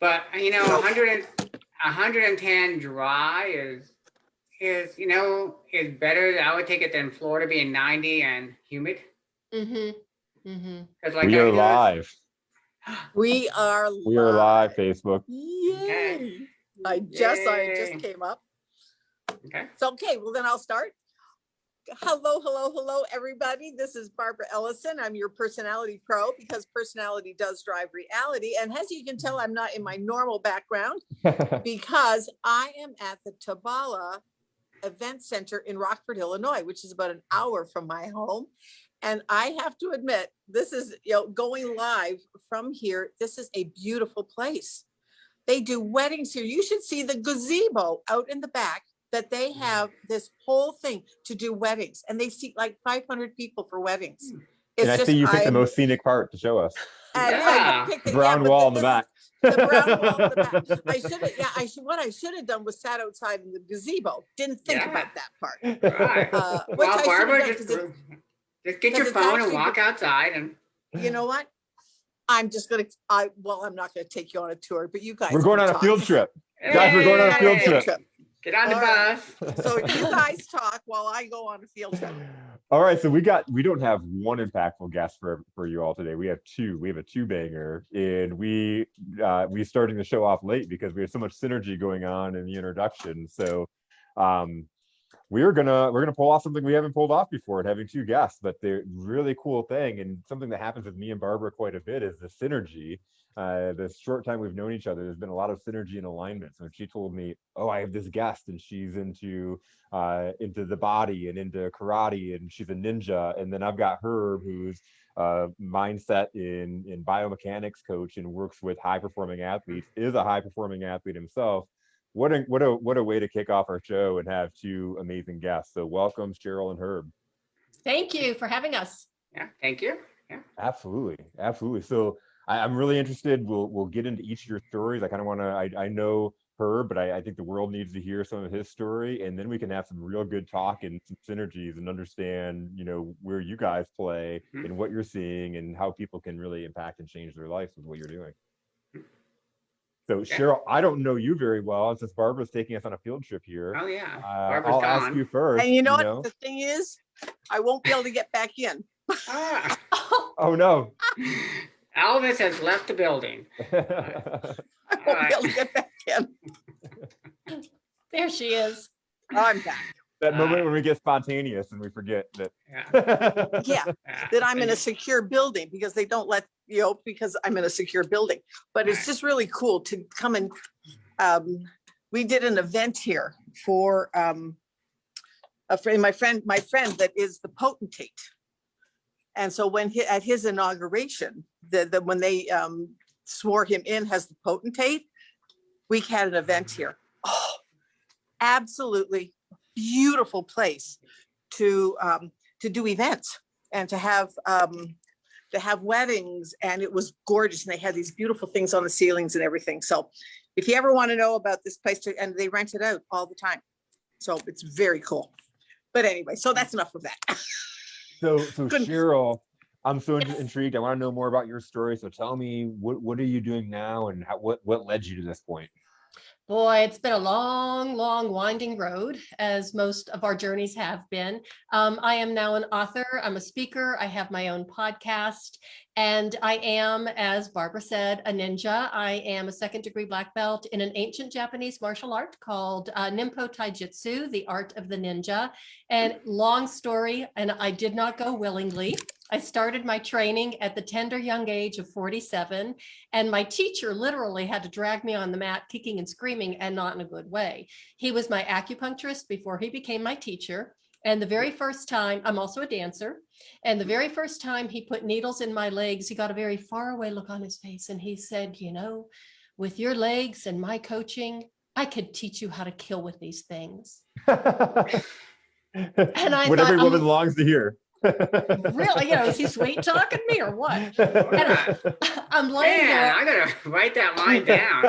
But 110 dry is is better. I would take it than Florida being 90 and humid. Like we are live. We are live, Facebook. Yay! Okay. I just came up. Okay. So well then I'll start. Hello, everybody. This is Barbara Ellison. I'm your personality pro because personality does drive reality. And as you can tell, I'm not in my normal background because I am at the Tabala Event Center in Rockford, Illinois, which is about an hour from my home. And I have to admit, this is going live from here. This is a beautiful place. They do weddings here. You should see the gazebo out in the back that they have this whole thing to do weddings, and they seat like 500 people for weddings. It's and I think you picked the most scenic part to show us. The brown wall in the back. The brown wall in the back. What I should have done was sat outside in the gazebo. Didn't think about that part. Right. Well, Barbara, just get your phone and walk outside. And you know what? I'm just gonna. I'm not gonna take you on a tour, but you guys. We're going on a field trip. Guys, we're going on a field trip. Get on the bus. So you guys talk while I go on a field trip. All right, so we don't have one impactful guest for you all today. We have two. We have a two-banger, and we starting the show off late because we have so much synergy going on in the introduction. So we're gonna pull off something we haven't pulled off before, having two guests. But the really cool thing, and something that happens with me and Barbara quite a bit, is the synergy. The short time we've known each other, there's been a lot of synergy and alignment. So she told me, oh, I have this guest and she's into the body and into karate and she's a ninja. And then I've got Herb, who's mindset in biomechanics coach and works with high performing athletes, is a high performing athlete himself. What a way to kick off our show and have two amazing guests. So welcome, Cheryl and Herb. Thank you for having us. Yeah, thank you. Yeah, absolutely. So I'm really interested. We'll get into each of your stories. I kind of want to. I know Herb, but I think the world needs to hear some of his story, and then we can have some real good talk and some synergies and understand, where you guys play and what you're seeing and how people can really impact and change their lives with what you're doing. So Cheryl, I don't know you very well, and since Barbara's taking us on a field trip here. Oh yeah, I'll ask you first. And you know what the thing is, I won't be able to get back in. Oh no. Elvis has left the building. I won't be able to get back in. There she is. I'm back. That moment when we get spontaneous and we forget that. That I'm in a secure building because they don't let because I'm in a secure building. But it's just really cool to come and we did an event here for a friend, my friend that is the potentate. And so at his inauguration, when they swore him in as the potentate, we had an event here. Oh, absolutely beautiful place to do events and to have weddings, and it was gorgeous. And they had these beautiful things on the ceilings and everything. So if you ever want to know about this place, and they rent it out all the time, so it's very cool. But anyway, so that's enough of that. So Cheryl, I'm so intrigued. I want to know more about your story. So tell me, what are you doing now, and what led you to this point? Boy, it's been a long, winding road, as most of our journeys have been. I am now an author. I'm a speaker. I have my own podcast. And I am, as Barbara said, a ninja. I am a second-degree black belt in an ancient Japanese martial art called Ninpo Taijutsu, the art of the ninja. And long story, and I did not go willingly. I started my training at the tender young age of 47, and my teacher literally had to drag me on the mat kicking and screaming, and not in a good way. He was my acupuncturist before he became my teacher. And the very first time, I'm also a dancer, and the very first time he put needles in my legs, he got a very far away look on his face, and he said, with your legs and my coaching, I could teach you how to kill with these things. And I what every woman longs to hear. Really, is he sweet talking me or what? And I'm laying there. I gotta write that line down.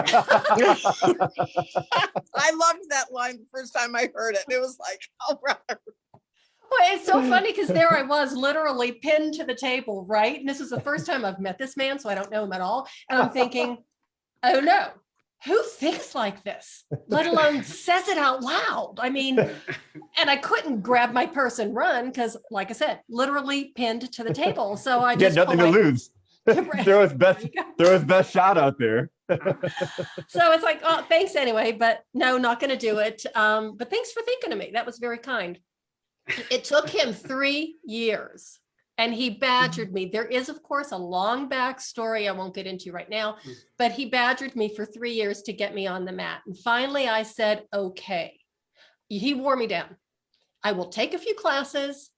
I loved that line the first time I heard it. It was like, oh, brother. Well, it's so funny because there I was literally pinned to the table, right? And this is the first time I've met this man, so I don't know him at all. And I'm thinking, oh no, who thinks like this, let alone says it out loud? I mean, and I couldn't grab my purse and run because, like I said, literally pinned to the table. So I He had just nothing to lose. Right. Throw his There you go. throw his best shot out there. So it's like, oh, thanks anyway, but no, not going to do it. But thanks for thinking of me. That was very kind. It took him 3 years and he badgered me. There is, of course, a long backstory I won't get into right now, but he badgered me for 3 years to get me on the mat. And finally I said, okay. He wore me down. I will take a few classes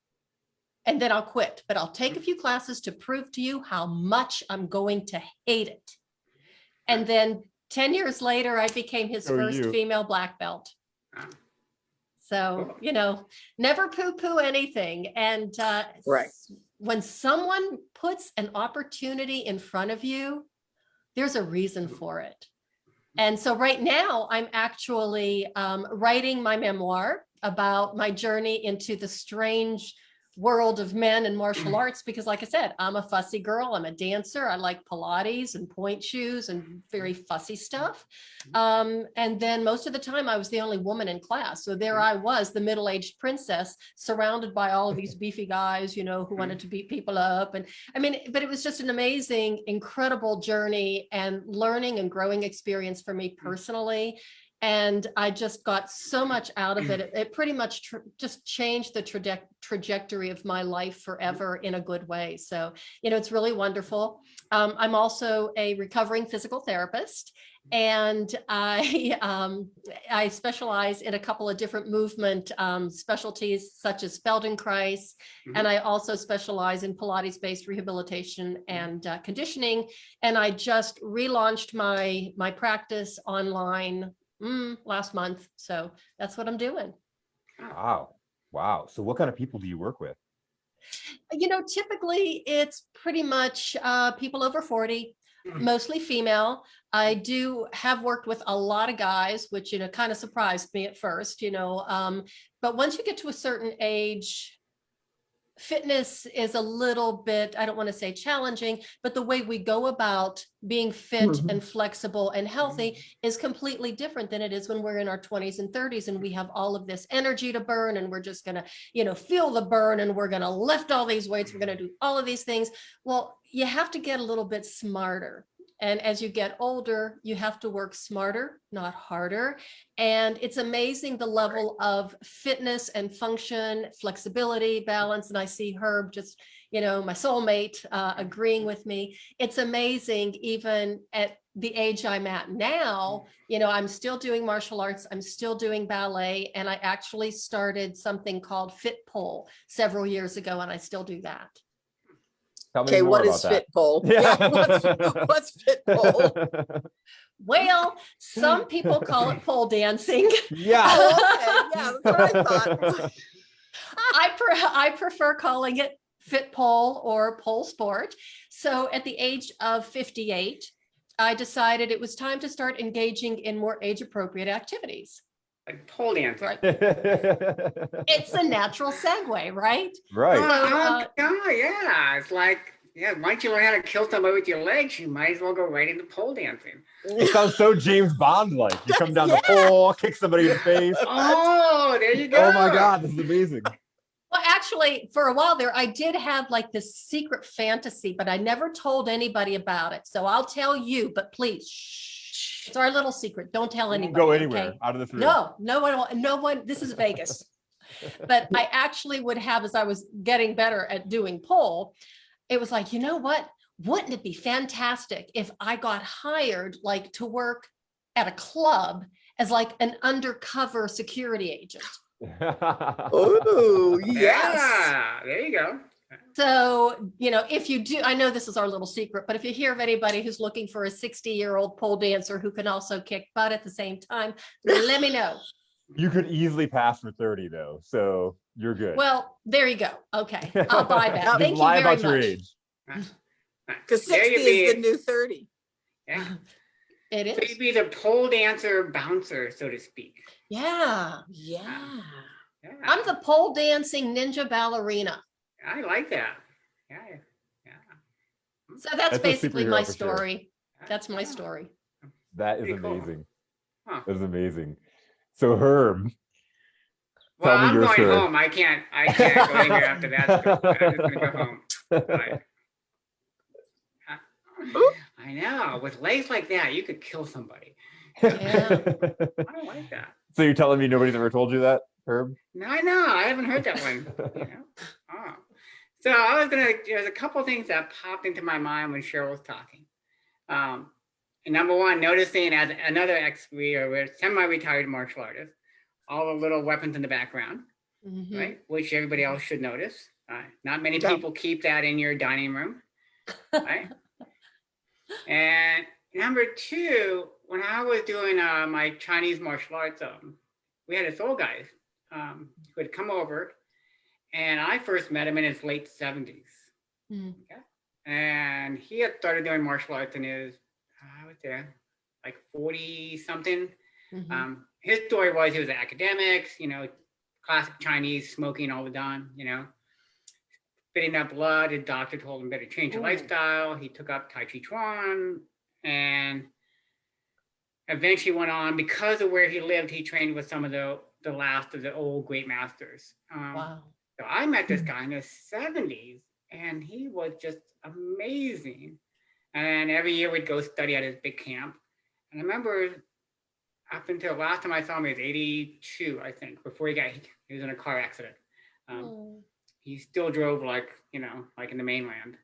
and then I'll quit, but I'll take a few classes to prove to you how much I'm going to hate it. And then 10 years later, I became his first female black belt. So, never poo-poo anything. And Right. when someone puts an opportunity in front of you, there's a reason for it. And so right now I'm actually writing my memoir about my journey into the strange world of men and martial arts, because like I said, I'm a fussy girl. I'm a dancer. I like Pilates and point shoes and very fussy stuff. And then most of the time I was the only woman in class. So there I was, the middle-aged princess, surrounded by all of these beefy guys, who wanted to beat people up. And I mean, but it was just an amazing, incredible journey and learning and growing experience for me personally. And I just got so much out of it. It pretty much just changed the trajectory of my life forever in a good way. So, it's really wonderful. I'm also a recovering physical therapist, and I specialize in a couple of different movement specialties, such as Feldenkrais, and I also specialize in Pilates-based rehabilitation and conditioning. And I just relaunched my practice online last month. So that's what I'm doing. Wow. So what kind of people do you work with? Typically it's pretty much people over 40, mostly female. I do have worked with a lot of guys, which, kind of surprised me at first, but once you get to a certain age, fitness is a little bit, I don't want to say challenging, but the way we go about being fit and flexible and healthy is completely different than it is when we're in our 20s and 30s and we have all of this energy to burn and we're just going to, feel the burn and we're going to lift all these weights. We're going to do all of these things. Well, you have to get a little bit smarter. And as you get older, you have to work smarter, not harder. And it's amazing the level of fitness and function, flexibility, balance. And I see Herb just, my soulmate, agreeing with me. It's amazing, even at the age I'm at now, I'm still doing martial arts. I'm still doing ballet. And I actually started something called Fit Pole several years ago, and I still do that. Okay, what is fit pole? Yeah, what's fit pole? Well, some people call it pole dancing. Yeah. Oh, okay. Yeah, that's what I thought. I prefer calling it fit pole or pole sport. So at the age of 58, I decided it was time to start engaging in more age-appropriate activities. Like pole dancing. Right. It's a natural segue, right? Right. Yeah. It's like, once you learn how to kill somebody with your legs, you might as well go right into pole dancing. It sounds so James Bond-like. You come down the pole, kick somebody in the face. Oh, there you go. Oh my God, this is amazing. Well, actually, for a while there, I did have like this secret fantasy, but I never told anybody about it. So I'll tell you, but please, shh. It's our little secret. Don't tell anybody. Don't go anywhere, okay? out of this room. No one, this is Vegas. But I actually would have, as I was getting better at doing pole, it was like, you know what? Wouldn't it be fantastic if I got hired like to work at a club as like an undercover security agent? Oh, yes. Yeah, there you go. So, if you do, I know this is our little secret, but if you hear of anybody who's looking for a 60-year-old pole dancer who can also kick butt at the same time, let me know. You could easily pass for 30 though, so you're good. Well, there you go. Okay, I'll buy that. Just Thank you lie very about your much. age. Because There 60 you be. is the new 30. Yeah. It So is. you'd be the pole dancer bouncer, so to speak. Yeah. Yeah. Yeah. I'm the pole dancing ninja ballerina. I like that. Yeah. So that's That's a basically superhero my for sure. story. That's my story. That is Pretty cool. amazing. Huh. That is amazing. So Herb, Well, tell me I'm your going story. home. I can't go anywhere after that. I'm just gonna go home. I know. With legs like that, you could kill somebody. Yeah. I don't like that. So you're telling me nobody's ever told you that, Herb? No, I know. I haven't heard that one. Oh. So there's a couple of things that popped into my mind when Cheryl was talking. And number one, noticing as another we're semi-retired martial artist, all the little weapons in the background, right? Which everybody else should notice. Not many people keep that in your dining room, right? And number two, when I was doing my Chinese martial arts, we had this old guy who had come over, and I first met him in his late 70s. Okay? And he had started doing martial arts in his, I would say, like 40 something. His story was he was an academic, classic Chinese, smoking all the time, spitting up blood. His doctor told him better change your lifestyle. He took up Tai Chi Chuan and eventually went on, because of where he lived, he trained with some of the last of the old great masters. Wow. So I met this guy in his 70s, and he was just amazing. And every year we'd go study at his big camp. And I remember up until last time I saw him, he was 82, I think, before he was in a car accident. He still drove like in the mainland.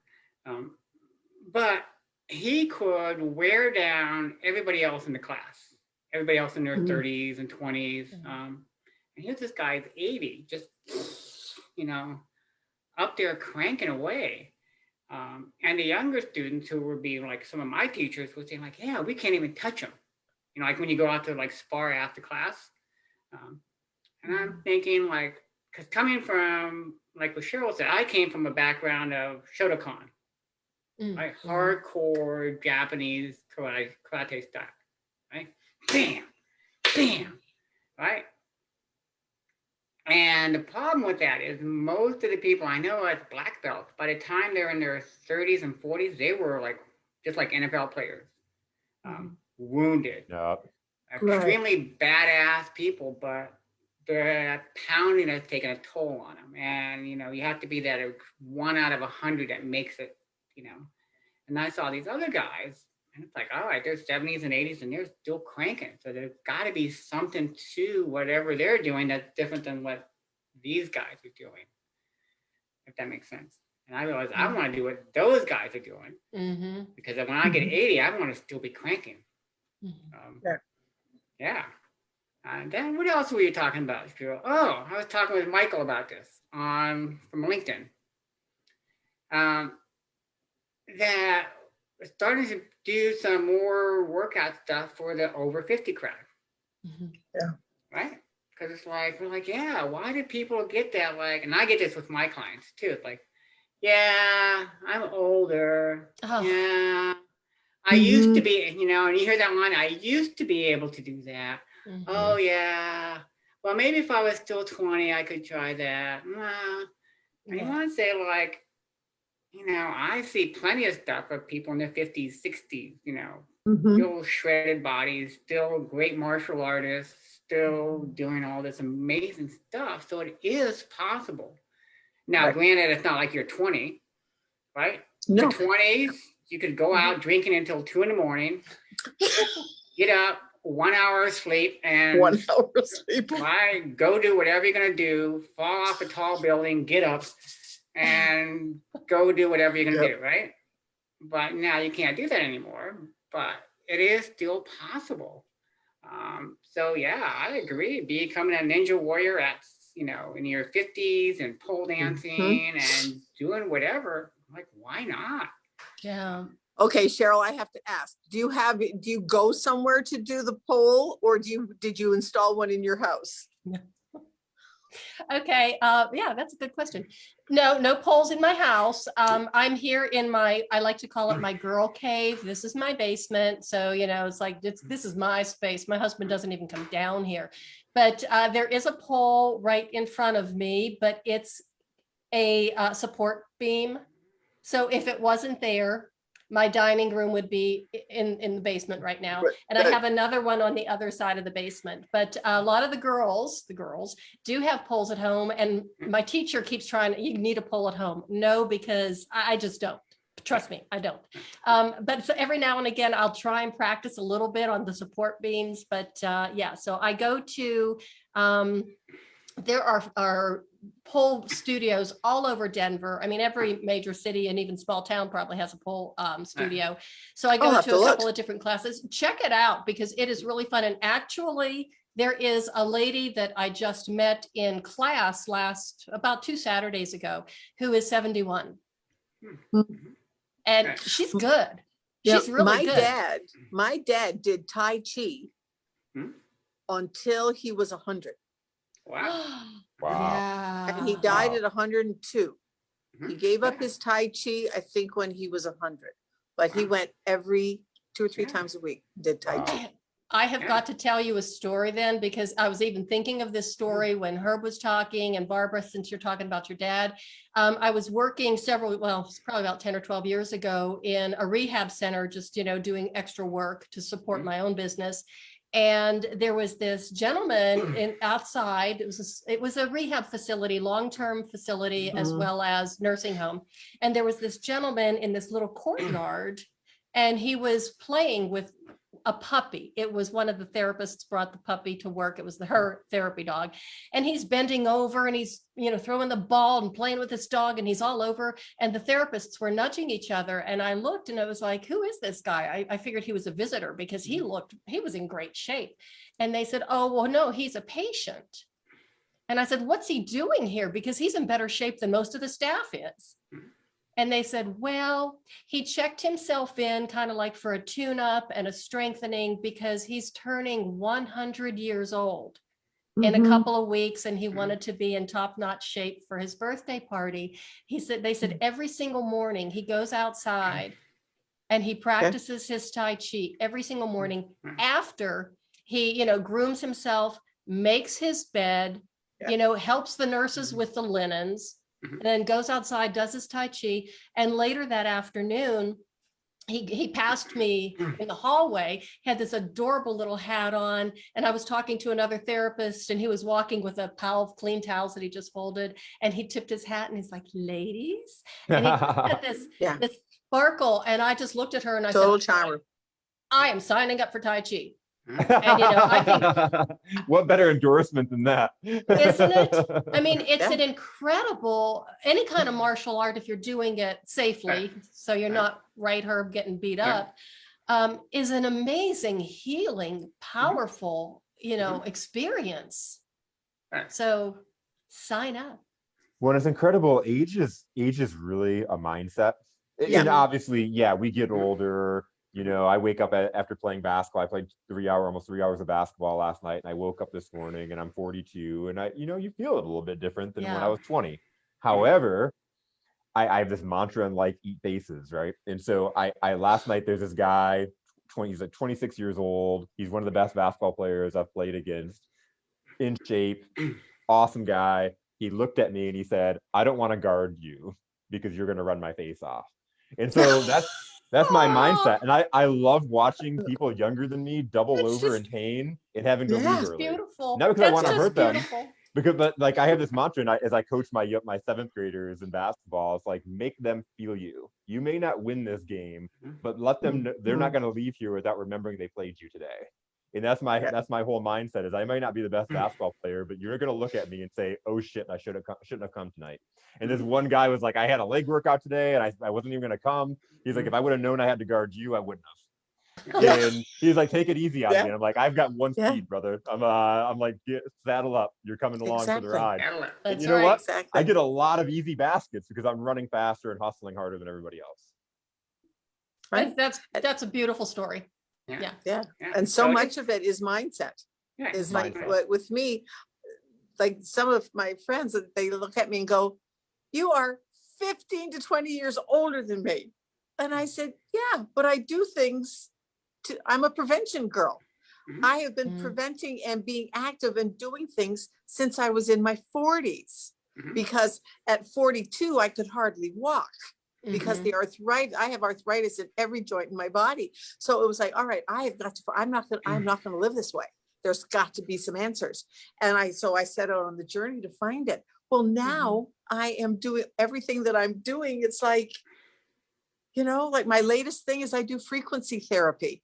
But he could wear down everybody else in the class, everybody else in their 30s and 20s. And here's this guy's 80, just, up there cranking away. And the younger students who were being like some of my teachers were saying like, yeah, we can't even touch him. Like when you go out to like spar after class. And I'm thinking like, because coming from, like what Cheryl said, I came from a background of Shotokan, right? Hardcore Japanese karate style, right? Bam, bam, right? And the problem with that is most of the people I know as black belts, by the time they're in their 30s and 40s, they were like just like NFL players, wounded, extremely badass people, but the pounding has taken a toll on them. And, you have to be that 1 out of 100 that makes it, And I saw these other guys, and it's like, all right, they're 70s and 80s, and they're still cranking. So there's got to be something to whatever they're doing that's different than what these guys are doing, if that makes sense. And I realized I want to do what those guys are doing, because when I get 80, I want to still be cranking. Yeah. And then what else were you talking about, Cheryl? Oh, I was talking with Michael about this from LinkedIn. That we're starting to do some more workout stuff for the over 50 crowd. Right? Because it's like, we're like, yeah, why do people get that? Like, and I get this with my clients too. It's like, yeah, I'm older. Yeah. I used to be, and you hear that line, I used to be able to do that. Oh, yeah. Well, maybe if I was still 20, I could try that. I want to say, like, I see plenty of stuff of people in their 50s, 60s, still shredded bodies, still great martial artists, still doing all this amazing stuff. So it is possible. Now, granted, it's not like you're 20, right? No. The 20s, you could go out drinking until 2 a.m, get up, 1 hour of sleep, and 1 hour of sleep. Go do whatever you're gonna do, fall off a tall building, get up, and go do whatever you're gonna do, right? But now you can't do that anymore, but it is still possible. So yeah, I agree. Becoming a ninja warrior at, in your 50s and pole dancing and doing whatever, like, why not? Yeah. Okay, Cheryl, I have to ask, do you go somewhere to do the pole, or did you install one in your house? Okay. Yeah, that's a good question. No poles in my house. I'm here in I like to call it my girl cave. This is my basement. So, it's like, this is my space. My husband doesn't even come down here, but there is a pole right in front of me, but it's a support beam. So if it wasn't there, my dining room would be in the basement right now. Right. And I have another one on the other side of the basement. But a lot of the girls do have poles at home. And my teacher keeps trying, you need a pole at home. No, because I just don't. Trust me, I don't. But so every now and again, I'll try and practice a little bit on the support beams. But yeah, so I go to, there are pole studios all over Denver. I mean, every major city and even small town probably has a pole studio. So I I'll go have to to a look. couple of different classes. Check it out because it is really fun. And actually, there is a lady that I just met in class about 2 Saturdays ago, who is 71. And she's good. She's really good. My dad did Tai Chi until he was 100. Wow. Wow. Yeah. And he died Wow. at 102. He gave up his Tai Chi, I think, when he was 100. But he went every 2 or 3 times a week, did Tai Chi. I have got to tell you a story then, because I was even thinking of this story when Herb was talking, and Barbara, since you're talking about your dad. I was working it's probably about 10 or 12 years ago in a rehab center, just, doing extra work to support my own business. And there was this gentleman outside. It was a rehab facility, long-term facility, as well as nursing home. And there was this gentleman in this little courtyard, and he was playing with a puppy. It was one of the therapists brought the puppy to work. It was her therapy dog. And he's bending over and he's, throwing the ball and playing with this dog, and he's all over. And the therapists were nudging each other. And I looked and I was like, who is this guy? I figured he was a visitor because he was in great shape. And they said, oh, well, no, he's a patient. And I said, what's he doing here? Because he's in better shape than most of the staff is. And they said, well, he checked himself in kind of like for a tune-up and a strengthening because he's turning 100 years old in a couple of weeks, and he wanted to be in top-notch shape for his birthday party. They said every single morning he goes outside and he practices his Tai Chi every single morning after he, grooms himself, makes his bed, helps the nurses with the linens, and then goes outside, does his Tai Chi. And later that afternoon, he passed me in the hallway, had this adorable little hat on. And I was talking to another therapist, and he was walking with a pile of clean towels that he just folded. And he tipped his hat and he's like, ladies. And he had this sparkle. And I just looked at her and I Total said, charmer. I am signing up for Tai Chi. And I think what better endorsement than that, isn't it? I mean, it's an incredible, any kind of martial art, if you're doing it safely, so you're not Herb, getting beat up, is an amazing, healing, powerful, experience. So sign up. Well, it's incredible. Age is really a mindset. And obviously, we get older. I wake up after playing basketball. I played almost 3 hours of basketball last night, and I woke up this morning and I'm 42, and you feel it a little bit different than when I was 20. However, I have this mantra in life: eat faces, right? And so I last night, there's this guy, he's like 26 years old. He's one of the best basketball players I've played against, in shape, awesome guy. He looked at me and he said, I don't want to guard you because you're going to run my face off. And so that's my mindset. And I love watching people younger than me double over in pain and having to leave early. Beautiful. Not because I want to hurt them, but like I have this mantra, and as I coach my 7th graders in basketball, it's like, make them feel you. You may not win this game, but let them know they're not going to leave here without remembering they played you today. And that's my whole mindset, is I might not be the best basketball player, but you're going to look at me and say, oh shit, I shouldn't have come tonight. And this one guy was like, I had a leg workout today and I wasn't even going to come. He's like, if I would have known I had to guard you, I wouldn't have. And he's like, take it easy on me. And I'm like, I've got one speed, brother. I'm like, saddle up. You're coming along for the ride. And you know what? I get a lot of easy baskets because I'm running faster and hustling harder than everybody else. Right. That's a beautiful story. Yeah. And so much of it is mindset. Is like with me, like some of my friends, they look at me and go, you are 15 to 20 years older than me. And I said, yeah, but I do things I'm a prevention girl. I have been preventing and being active and doing things since I was in my 40s, because at 42, I could hardly walk. because the arthritis, I have arthritis in every joint in my body. So it was like, all right, I'm not gonna live this way. There's got to be some answers. And so I set out on the journey to find it. Well, now I am doing everything that I'm doing. It's like, like my latest thing is I do frequency therapy.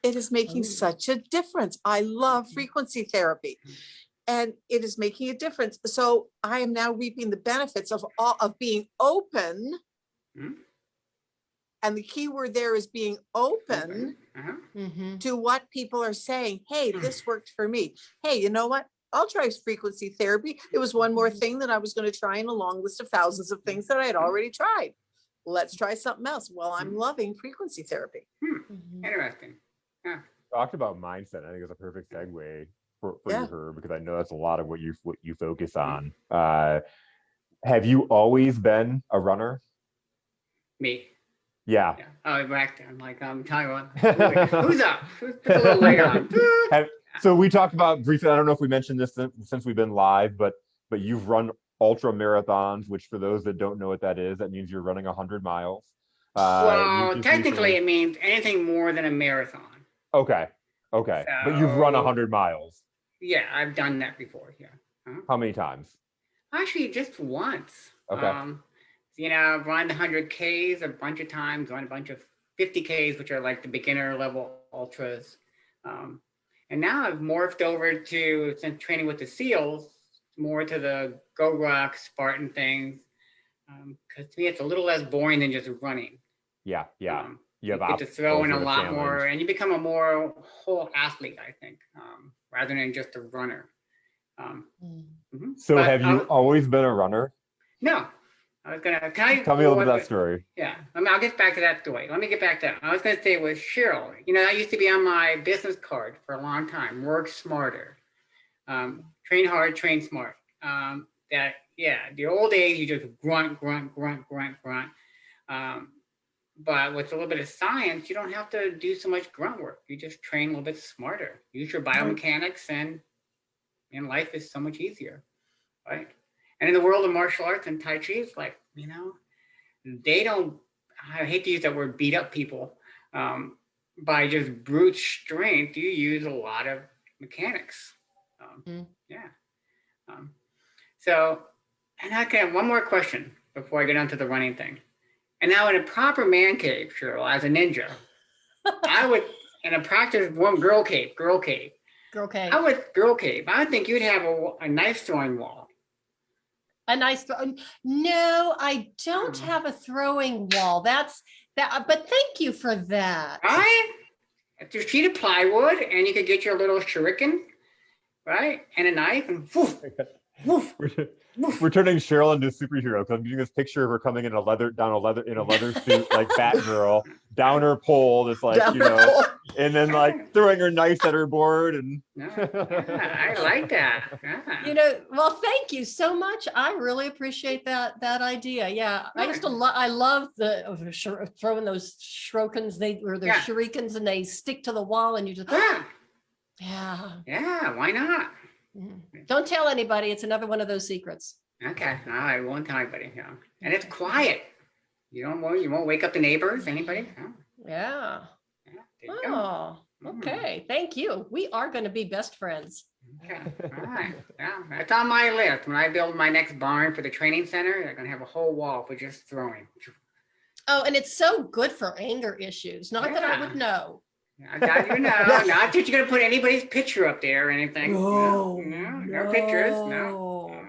It is making such a difference. I love frequency therapy. And it is making a difference. So I am now reaping the benefits of being open. And the key word there is being open to what people are saying. Hey, this worked for me. Hey, you know what? I'll try frequency therapy. It was one more thing that I was going to try in a long list of thousands of things that I had already tried. Let's try something else. Well, I'm loving frequency therapy. Interesting. Yeah. Talked about mindset. I think it's a perfect segue for her, because I know that's a lot of what you focus on. Have you always been a runner? Me. Yeah. Oh, back there. I'm like, I'm telling you what. Who's up? Put a little light on. So we talked about briefly, I don't know if we mentioned this since we've been live, but you've run ultra marathons, which for those that don't know what that is, that means you're running 100 miles. Well, technically it means anything more than a marathon. Okay. But you've run 100 miles. Yeah, I've done that before. Yeah. How many times? Actually, just once. Okay. I've run 100 Ks a bunch of times, run a bunch of 50 Ks, which are like the beginner level ultras. And now I've morphed over to, since training with the SEALs, more to the Go Rock Spartan things. Because to me, it's a little less boring than just running. Yeah. You get to throw in a lot more, and you become a more whole athlete, I think, rather than just a runner. So have you always been a runner? No. I was gonna tell me a little bit of that story. Yeah, I'll get back to that story. Let me get back to that. I was gonna say with Cheryl, that used to be on my business card for a long time. Work smarter, train hard, train smart. The old days you just grunt. But with a little bit of science, you don't have to do so much grunt work. You just train a little bit smarter. Use your biomechanics, and life is so much easier, right? And in the world of martial arts and Tai Chi, it's like, they don't, I hate to use that word, beat up people. By just brute strength, you use a lot of mechanics. So, and I can have one more question before I get onto the running thing. And now in a proper man cave, Cheryl, as a ninja, I would, in a practice one girl cave, I would think you'd have a nice throwing wall. A nice no, I don't have a throwing wall. That's that, but thank you for that. Right? It's a sheet of plywood, and you could get your little shuriken, right? And a knife, and woof, woof. We're turning Cheryl into a superhero, because I'm getting this picture of her coming in a leather suit, like Batgirl, down her pole, just like, and then like throwing her knife at her board. And I like that. Yeah. Well, thank you so much. I really appreciate that idea. Yeah, I love throwing those shurikens. Shurikens, and they stick to the wall, and you just yeah. Why not? Don't tell anybody. It's another one of those secrets. Okay, I won't tell anybody. And it's quiet. You won't wake up the neighbors. Anybody? Yeah. Oh, okay. Thank you. We are going to be best friends. Okay. All right. Yeah, that's on my list. When I build my next barn for the training center, they're going to have a whole wall for just throwing. Oh, and it's so good for anger issues. Not that I would know. Not that you're going to put anybody's picture up there or anything. No pictures. No.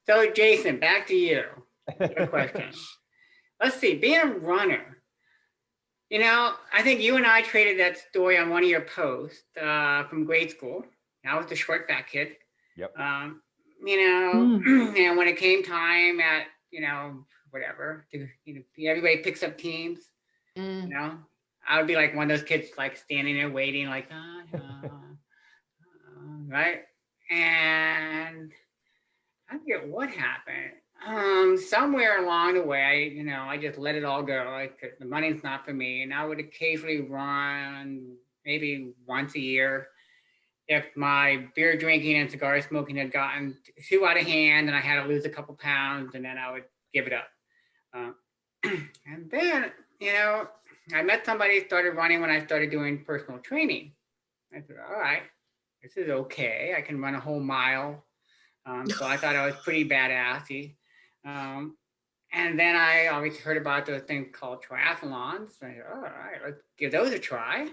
So, Jason, back to you. Good question. Let's see. Being a runner, I think you and I traded that story on one of your posts from grade school. I was the short, fat kid. Yep. And when it came time at, whatever, everybody picks up teams, I would be like one of those kids, like standing there waiting, like, right? And I forget what happened. Somewhere along the way, I just let it all go. Like, the money's not for me. And I would occasionally run maybe once a year. if my beer drinking and cigar smoking had gotten too out of hand and I had to lose a couple pounds, and then I would give it up. And then, I met somebody, started running when I started doing personal training. I said, all right, this is okay. I can run a whole mile. So I thought I was pretty badassy. And then I always heard about those things called triathlons. I said, all right, let's give those a try.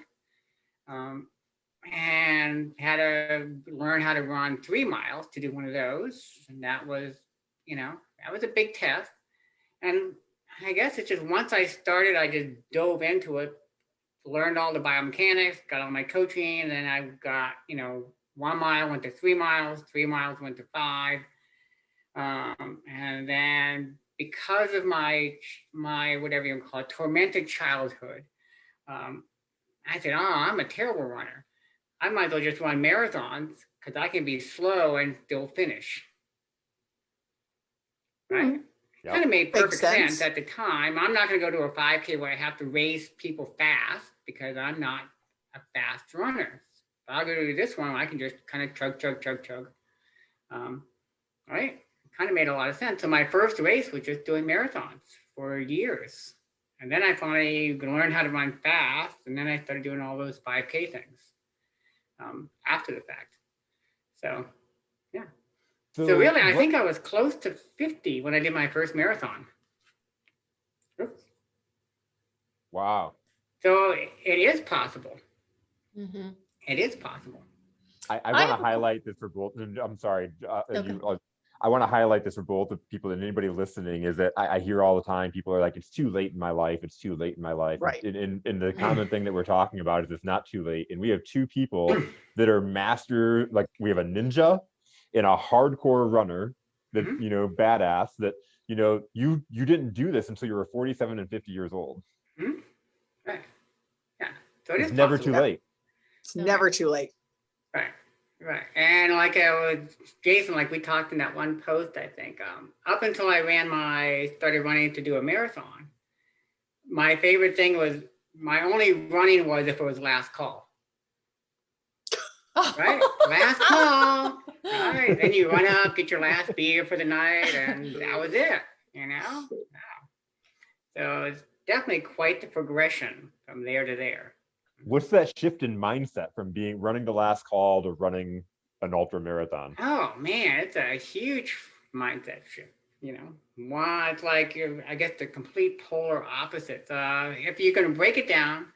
And had to learn how to run 3 miles to do one of those. And that was a big test. And I guess it's just once I started, I just dove into it, learned all the biomechanics, got all my coaching, and then I got, 1 mile went to 3 miles, 3 miles went to 5. And then because of my whatever you call it, tormented childhood, I said, oh, I'm a terrible runner. I might as well just run marathons because I can be slow and still finish. Right? Yep. Kind of made perfect sense. sense at the time. I'm not going to go to a 5K where I have to race people fast because I'm not a fast runner. If I'll go to this one, I can just kind of chug. Right? Kind of made a lot of sense. So my first race was just doing marathons for years. And then I finally learned how to run fast. And then I started doing all those 5K things after the fact. So, yeah. So really, I think I was close to 50 when I did my first marathon. Oops. Wow. So it is possible. Mm-hmm. It is possible. I want to highlight this for both. I'm sorry. I want to highlight this for both the people and anybody listening is that I hear all the time, people are like, it's too late in my life. It's too late in my life. Right. And the common thing that we're talking about is it's not too late. And we have 2 people that are master, like we have a ninja and a hardcore runner that, badass that, you didn't do this until you were 47 and 50 years old. Mm-hmm. Right. Yeah. So it's never too late. It's never too late. Right. And like Jason, like we talked in that one post, I think, up until I started running to do a marathon, my favorite thing was my only running was if it was last call. Right? Last call. All right. Then you run up, get your last beer for the night, and that was it, Wow. So it's definitely quite the progression from there to there. What's that shift in mindset from running the last call to running an ultra marathon? Oh man, it's a huge mindset shift. One, it's like I guess the complete polar opposite. If you can break it down,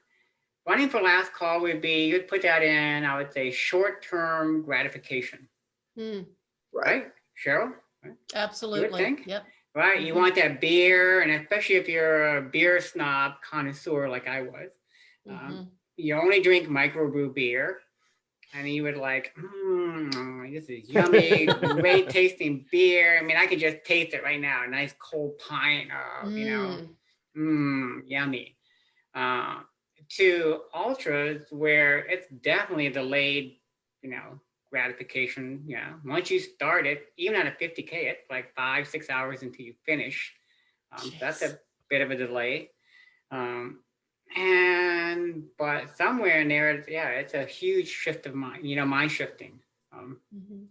running for last call would be you'd put that in, I would say, short-term gratification. Right, Cheryl? Right? Absolutely. You would think? Yep. Right, you want that beer, and especially if you're a beer snob connoisseur like I was. You only drink microbrew beer, and you would like, this is yummy, great tasting beer. I mean, I could just taste it right now. A nice cold pint of, yummy. To ultras where it's definitely delayed, gratification. Once you start it, even at a 50K, it's like 5-6 hours until you finish. That's a bit of a delay. But somewhere in there, it's a huge shift of mind, mind shifting.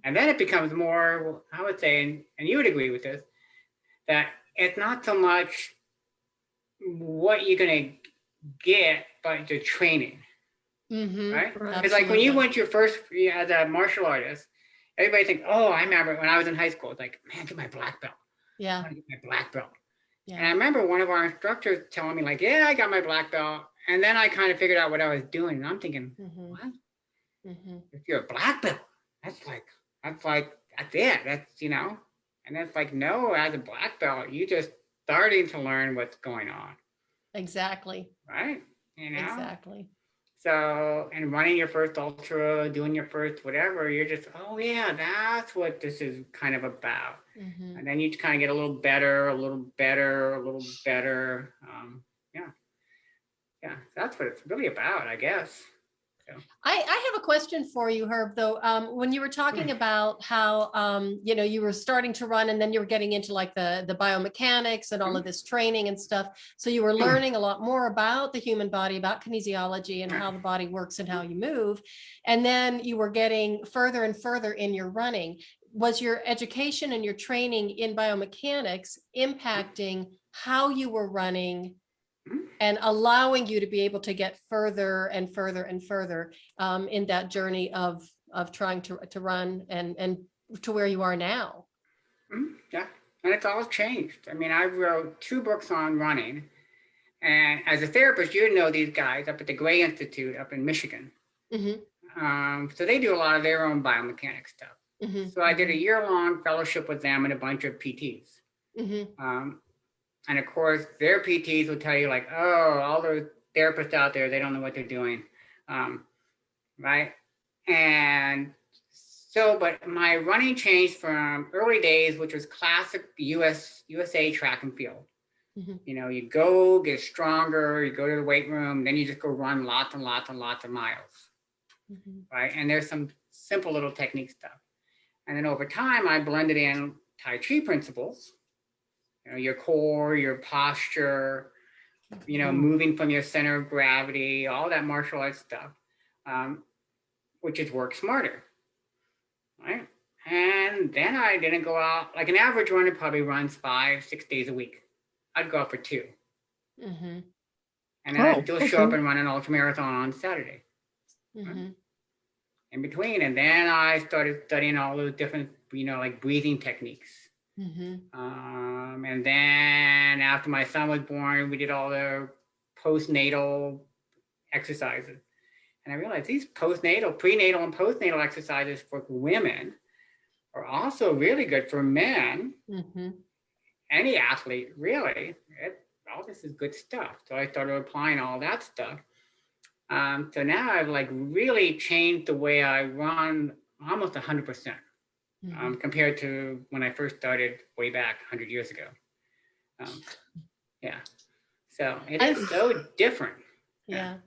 And then it becomes more, I would say, and you would agree with this, that it's not so much what you're going to get, but the training, right? Because like when you went your first, as a martial artist, everybody thinks, oh, I remember when I was in high school, it's like, man, get my black belt. Yeah. I want to get my black belt. Yeah. And I remember one of our instructors telling me like, yeah, I got my black belt. And then I kind of figured out what I was doing. And I'm thinking, what? If you're a black belt, that's it. That's, and it's like, no, as a black belt, you just starting to learn what's going on. Exactly. Right? Exactly. So, and running your first ultra, doing your first whatever, you're just, oh yeah, that's what this is kind of about. And then you kind of get a little better. Yeah, that's what it's really about, I guess. I have a question for you, Herb, though. When you were talking about how, you were starting to run and then you were getting into like the biomechanics and all of this training and stuff. So you were learning a lot more about the human body, about kinesiology and how the body works and how you move. And then you were getting further and further in your running. Was your education and your training in biomechanics impacting how you were running and allowing you to be able to get further and further and further in that journey of trying to run and to where you are now? Yeah, and it's all changed. I mean, I wrote 2 books on running, and as a therapist, you know these guys up at the Gray Institute up in Michigan. So they do a lot of their own biomechanics stuff. So I did a year-long fellowship with them and a bunch of PTs. And of course, their PTs will tell you like, oh, all those therapists out there, they don't know what they're doing, right? And so, but my running changed from early days, which was classic USA track and field. You know, you go get stronger, you go to the weight room, then you just go run lots and lots and lots of miles, right? And there's some simple little technique stuff. And then over time, I blended in Tai Chi principles. You know, your core, your posture, you know, moving from your center of gravity, all that martial arts stuff, which is work smarter, right? And then I didn't go out, like an average runner probably runs 5-6 days a week. I'd go out for 2. And then I'd still show up and run an ultra marathon on Saturday. In between. And then I started studying all those different, you know, like breathing techniques. And then after my son was born, we did all the postnatal exercises. And I realized these prenatal and postnatal exercises for women are also really good for men. Any athlete, really. All this is good stuff. So I started applying all that stuff. So now I've like really changed the way I run almost 100%. Compared to when I first started way back 100 years ago. So it is so different. I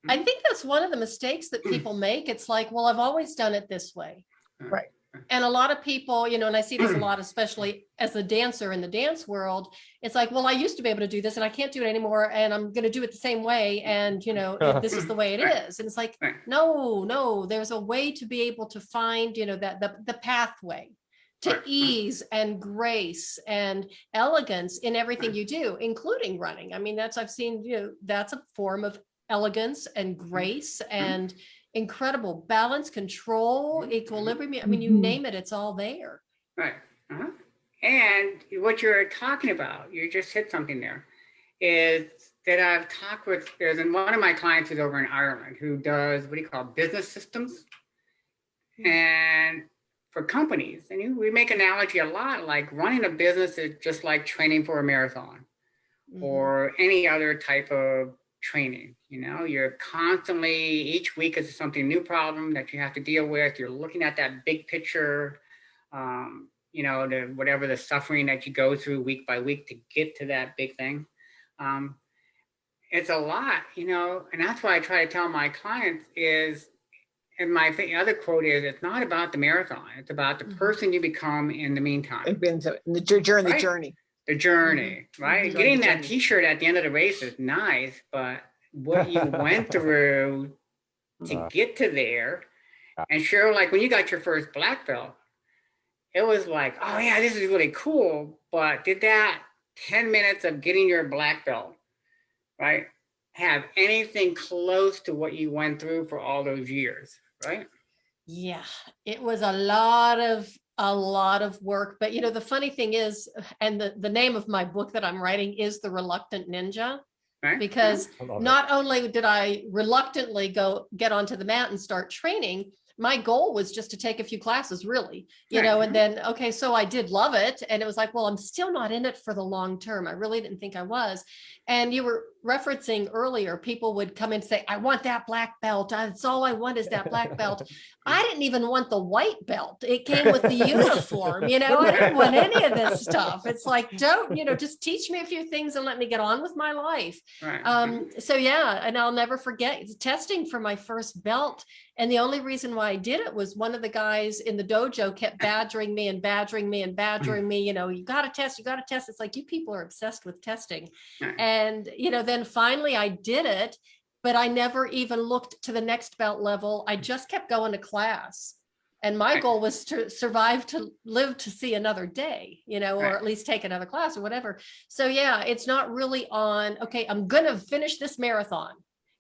think that's one of the mistakes that people make. It's like, well, I've always done it this way. Right. And a lot of people, you know, and I see this a lot, especially as a dancer in the dance world, it's like, well, I used to be able to do this and I can't do it anymore. And I'm going to do it the same way. And, you know, this is the way it is. And it's like, no, there's a way to be able to find, you know, that the pathway to ease and grace and elegance in everything you do, including running. I mean, I've seen, you know, that's a form of elegance and grace and incredible balance, control, equilibrium. I mean, you name it, it's all there. Right. And what you're talking about, you just hit something there, is that I've talked with, one of my clients is over in Ireland who does, what do you call it, business systems. And for companies, and we make analogy a lot, like running a business is just like training for a marathon or any other type of training. You know, you're constantly, each week is something new problem that you have to deal with. You're looking at that big picture, you know, whatever the suffering that you go through week by week to get to that big thing. It's a lot, you know, and that's why I try to tell my clients is, and my other quote is, it's not about the marathon. It's about the person you become in the meantime. The journey. The journey, right? Getting that t-shirt at the end of the race is nice, but what you went through to get to there. And Cheryl, like when you got your first black belt, it was like, oh yeah, this is really cool. But did that 10 minutes of getting your black belt, right, have anything close to what you went through for all those years, right? Yeah, it was a lot of work. But you know, the funny thing is, and the name of my book that I'm writing is The Reluctant Ninja. Right. Because not only did I reluctantly get onto the mat and start training, my goal was just to take a few classes, really, you know, and then, okay, so I did love it. And it was like, well, I'm still not in it for the long term. I really didn't think I was. And you were referencing earlier, people would come in and say, I want that black belt. That's all I want is that black belt. I didn't even want the white belt. It came with the uniform, you know, I didn't want any of this stuff. It's like, don't, you know, just teach me a few things and let me get on with my life. So yeah, and I'll never forget testing for my first belt. And the only reason why I did it was one of the guys in the dojo kept badgering me and badgering me and badgering me, you know, you got to test, you got to test. It's like, you people are obsessed with testing. And, you know, then finally I did it, but I never even looked to the next belt level. I just kept going to class. And my goal was to survive, to live to see another day, you know, or at least take another class or whatever. So yeah, it's not really on, okay, I'm going to finish this marathon.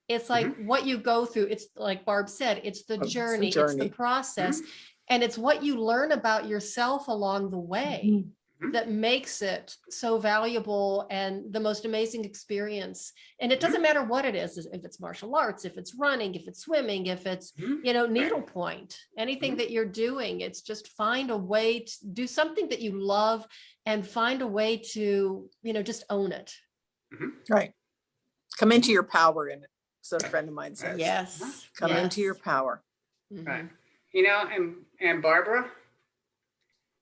It's like what you go through. It's like Barb said, it's the journey, it's the process. And it's what you learn about yourself along the way that makes it so valuable and the most amazing experience. And it doesn't matter what it is, if it's martial arts, if it's running, if it's swimming, if it's, you know, needlepoint, anything that you're doing, it's just find a way to do something that you love and find a way to, you know, just own it. Right. Come into your power in it. So a friend of mine says, yes, come into your power. Right. You know, and Barbara,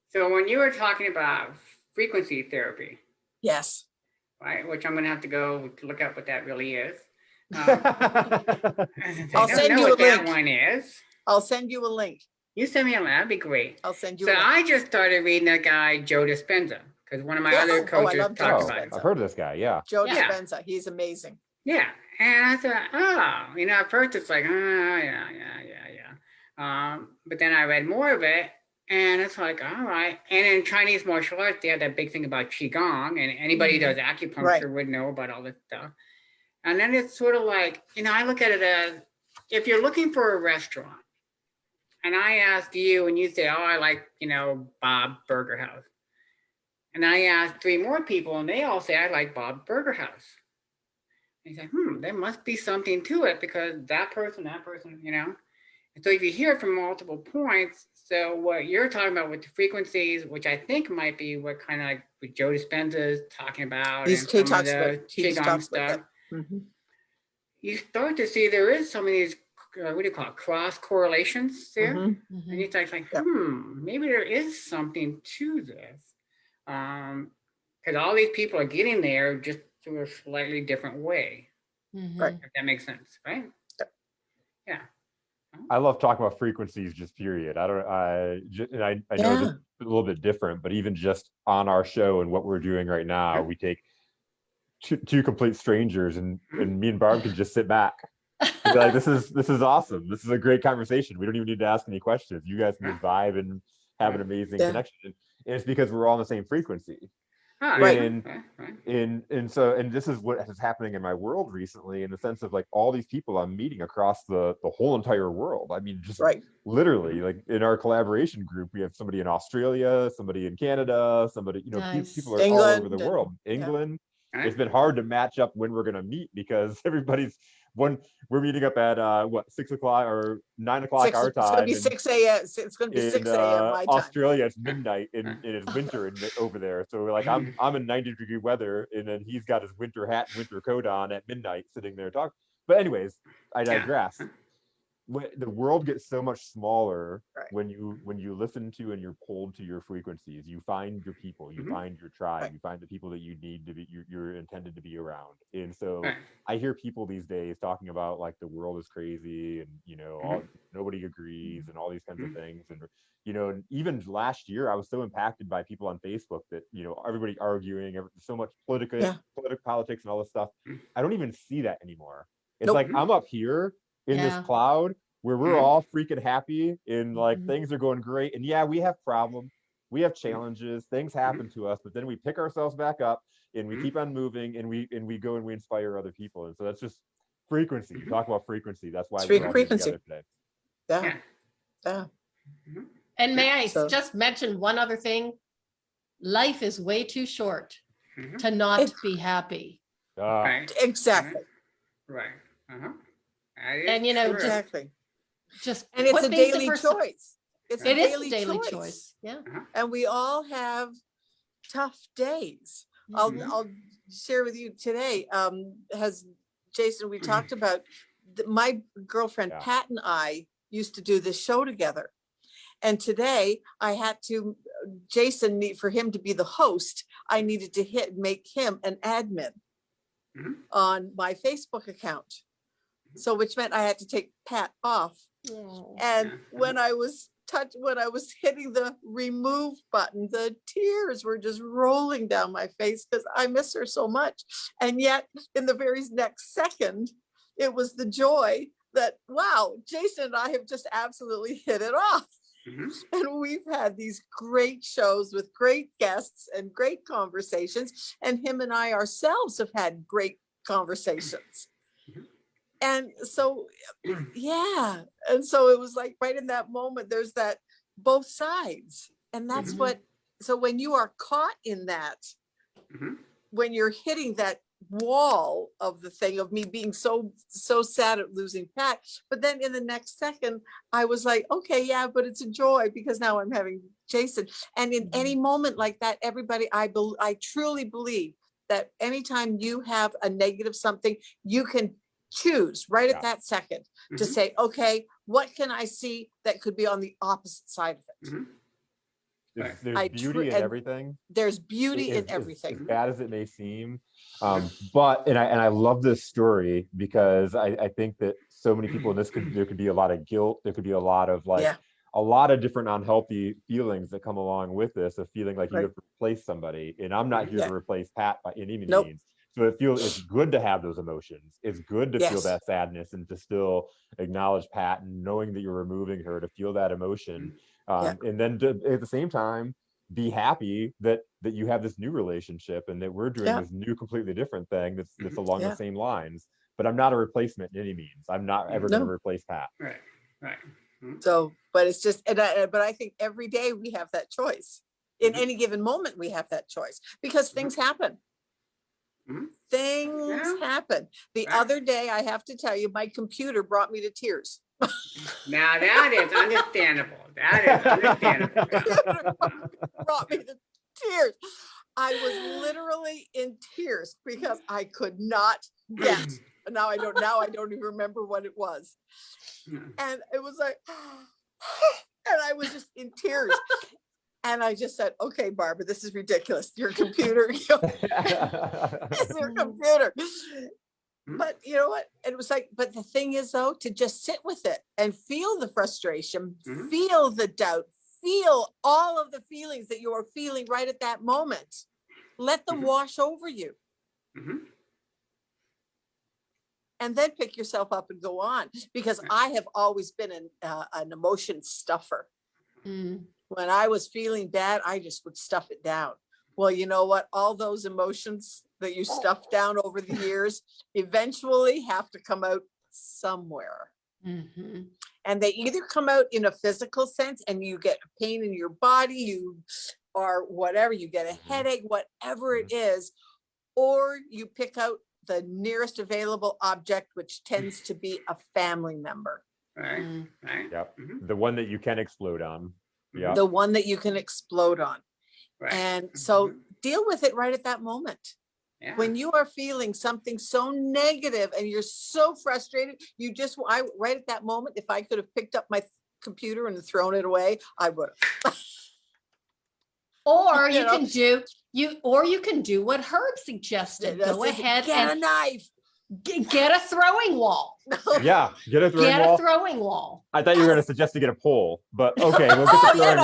so when you were talking about frequency therapy, yes, right, which I'm going to have to go look up what that really is. I'll send you a link. That one is. I'll send you a link. You send me a link. That'd be great. I'll send you. So a link. I just started reading that guy Joe Dispenza because one of my other coaches talked about it. I've heard of this guy. Yeah. Joe Dispenza. He's amazing. Yeah, and I thought, oh, you know, at first it's like, oh, yeah. But then I read more of it, and it's like, all right. And in Chinese martial arts, they have that big thing about qigong, and anybody who does acupuncture would know about all this stuff. And then it's sort of like, you know, I look at it as if you're looking for a restaurant, and I ask you, and you say, oh, I like, you know, Bob Burger House, and I ask 3 more people, and they all say, I like Bob Burger House. And you say, there must be something to it because that person, you know. And so if you hear it from multiple points, so what you're talking about with the frequencies, which I think might be what kind of like what Joe Dispenza is talking about, he and talks some of the qigong stuff, you start to see there is some of these, what do you call it, cross correlations there. And you start like, maybe there is something to this. Because all these people are getting there just through a slightly different way. Right. If that makes sense, right? Yeah. I love talking about frequencies, just period. I know this is a little bit different, but even just on our show and what we're doing right now, we take two complete strangers and me and Barb can just sit back. And be like, this is awesome. This is a great conversation. We don't even need to ask any questions. You guys can just vibe and have an amazing connection. And it's because we're all on the same frequency. And this is what is happening in my world recently, in the sense of like all these people I'm meeting across the whole entire world. I mean, just literally, like in our collaboration group, we have somebody in Australia, somebody in Canada, somebody, you know, people are all over the world. England. It's been hard to match up when we're going to meet because everybody's we're meeting up at 6 o'clock or 9 o'clock our time. It's going to be 6 a.m. It's going to be 6 a.m. my time. Australia, it's midnight and it's winter over there. So we're like, I'm in 90-degree weather, and then he's got his winter hat, winter coat on at midnight, sitting there talking. But anyways, I digress. The world gets so much smaller when you listen to and you're pulled to your frequencies. You find your people, you find your tribe, you find the people that you need to be, you're intended to be around. And so I hear people these days talking about like the world is crazy and, you know, nobody agrees and all these kinds of things. And, you know, and even last year I was so impacted by people on Facebook that, you know, everybody arguing, so much politics and all this stuff. I don't even see that anymore. It's like I'm up here in this cloud where we're all freaking happy and like things are going great. And we have problems, we have challenges, things happen to us, but then we pick ourselves back up and we keep on moving and we go and we inspire other people. And so that's just frequency. You talk about frequency. That's why we're all frequency together today. And may I just mention one other thing? Life is way too short to not be happy. Exactly. Right. And you know, just And it's put a things in daily perspective. choice. It's It a is daily a daily choice. choice. Yeah. And we all have tough days. Mhm. I'll share with you today, Jason, we talked about my girlfriend Yeah. Pat and I used to do this show together. And today I had to, for him to be the host, I needed to make him an admin on my Facebook account. So which meant I had to take Pat off. Oh. And when I was hitting the remove button, the tears were just rolling down my face because I miss her so much. And yet in the very next second, it was the joy that, wow, Jason and I have just absolutely hit it off. And we've had these great shows with great guests and great conversations. And him and I ourselves have had great conversations. And so, yeah. And so it was like right in that moment, there's that both sides. And that's so when you are caught in that, when you're hitting that wall of the thing of me being so sad at losing Pat, but then in the next second, I was like, okay, yeah, but it's a joy because now I'm having Jason. And in any moment like that, everybody, I truly believe that anytime you have a negative something, you can choose right at that second to say, okay, what can I see that could be on the opposite side of it? There's beauty in everything. There's beauty in As everything. bad as it may seem. But I love this story because I think that so many people in this there could be a lot of guilt. There could be a lot of a lot of different unhealthy feelings that come along with this, of feeling like you have to replace somebody. And I'm not here to replace Pat by any means. So it's good to have those emotions. It's good to feel that sadness and to still acknowledge Pat and knowing that you're removing her, to feel that emotion. And then at the same time, be happy that you have this new relationship and that we're doing this new, completely different thing that's along the same lines. But I'm not a replacement in any means. I'm not ever going to replace Pat. Right. So, but it's just, but I think every day we have that choice. In any given moment, we have that choice because things happen. Things happen. The other day, I have to tell you, my computer brought me to tears. Now that is understandable. That is understandable. Brought me to tears. I was literally in tears because I could not get. Now I don't even remember what it was. And it was like, and I was just in tears. And I just said, okay, Barbara, this is ridiculous. Your computer, it's your computer. But you know what? It was like, but the thing is though, to just sit with it and feel the frustration, feel the doubt, feel all of the feelings that you are feeling right at that moment. Let them wash over you. And then pick yourself up and go on. Because I have always been an emotion stuffer. When I was feeling bad, I just would stuff it down. Well, you know what? All those emotions that you stuffed down over the years eventually have to come out somewhere. And they either come out in a physical sense and you get pain in your body, or whatever, you get a headache, whatever it is, or you pick out the nearest available object, which tends to be a family member. Right. Yep. The one that you can explode on. Yeah. The one that you can explode on. Right. And so deal with it right at that moment. When you are feeling something so negative and you're so frustrated, right at that moment, if I could have picked up my computer and thrown it away, I would have. Or you can do what Herb suggested. Go ahead and a knife. Get a throwing wall. Yeah, get a throwing wall. I thought you were going to suggest to get a pole, but okay, we'll get the throwing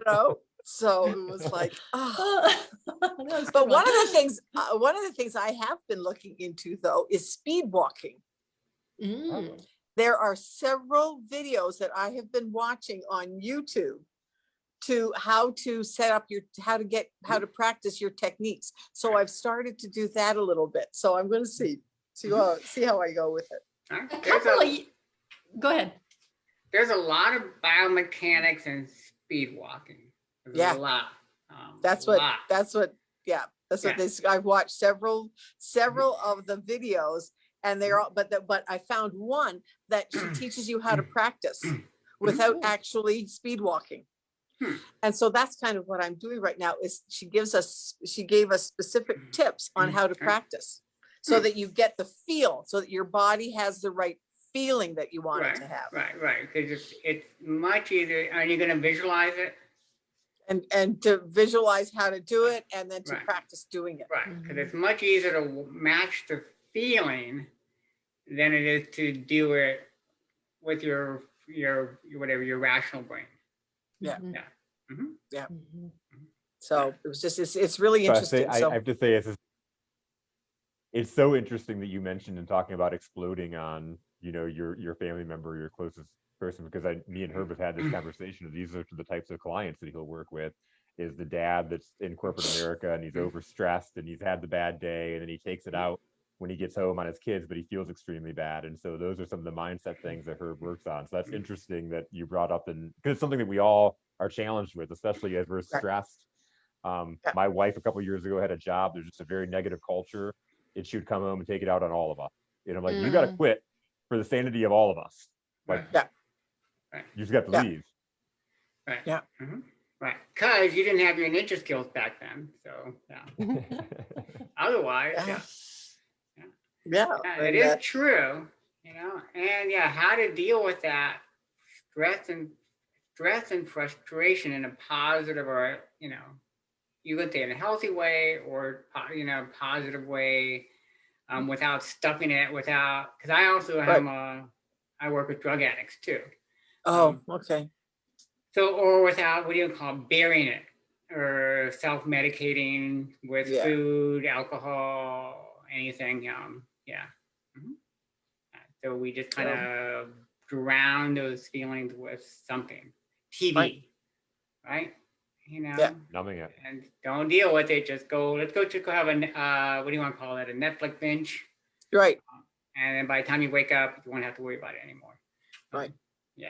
wall. So it was like, but one of the things I have been looking into though is speed walking. There are several videos that I have been watching on YouTube to how to set up how to practice your techniques. So I've started to do that a little bit. So I'm going to see how I go with it. Go ahead. There's a lot of biomechanics and speed walking. There's a lot. That's what, yeah. That's what they, I've watched several of the videos, and they're all, but I found one that she teaches you how to practice without actually speed walking. And so that's kind of what I'm doing right now is she gave us specific tips on how to practice so that you get the feel, so that your body has the right feeling that you want it to have. Right. Because it's much easier. Are you going to visualize it? And to visualize how to do it, and then to practice doing it. Right. Because it's much easier to match the feeling than it is to do it with your whatever, your rational brain. Yeah. Yeah. Mm-hmm. Yeah. So it was just, it's really interesting. I have to say, it's so interesting that you mentioned in talking about exploding on, you know, your family member, your closest person, because me and Herb have had this conversation. These are the types of clients that he'll work with, is the dad that's in corporate America and he's overstressed and he's had the bad day, and then he takes it out when he gets home on his kids, but he feels extremely bad. And so those are some of the mindset things that Herb works on. So that's interesting that you brought up, and because it's something that we all are challenged with, especially as we're stressed. My wife a couple of years ago had a job. There's just a very negative culture, and she would come home and take it out on all of us. And I'm like, you got to quit for the sanity of all of us. Like, you just got to leave. Right. Yeah. Mm-hmm. Right. Because you didn't have your ninja skills back then. So, otherwise, it is true, you know, and how to deal with that stress and frustration in a positive, or, you know, you could say in a healthy way, or, you know, positive way, without stuffing it, because I also have I work with drug addicts too. Okay. So, or without, what do you call it, burying it, or self-medicating with food, alcohol, anything. So we just kind of drown those feelings with something. TV, right? You know, numbing it, and don't deal with it. Just go. Let's go have a what do you want to call it? A Netflix binge, right? And then by the time you wake up, you won't have to worry about it anymore. Right.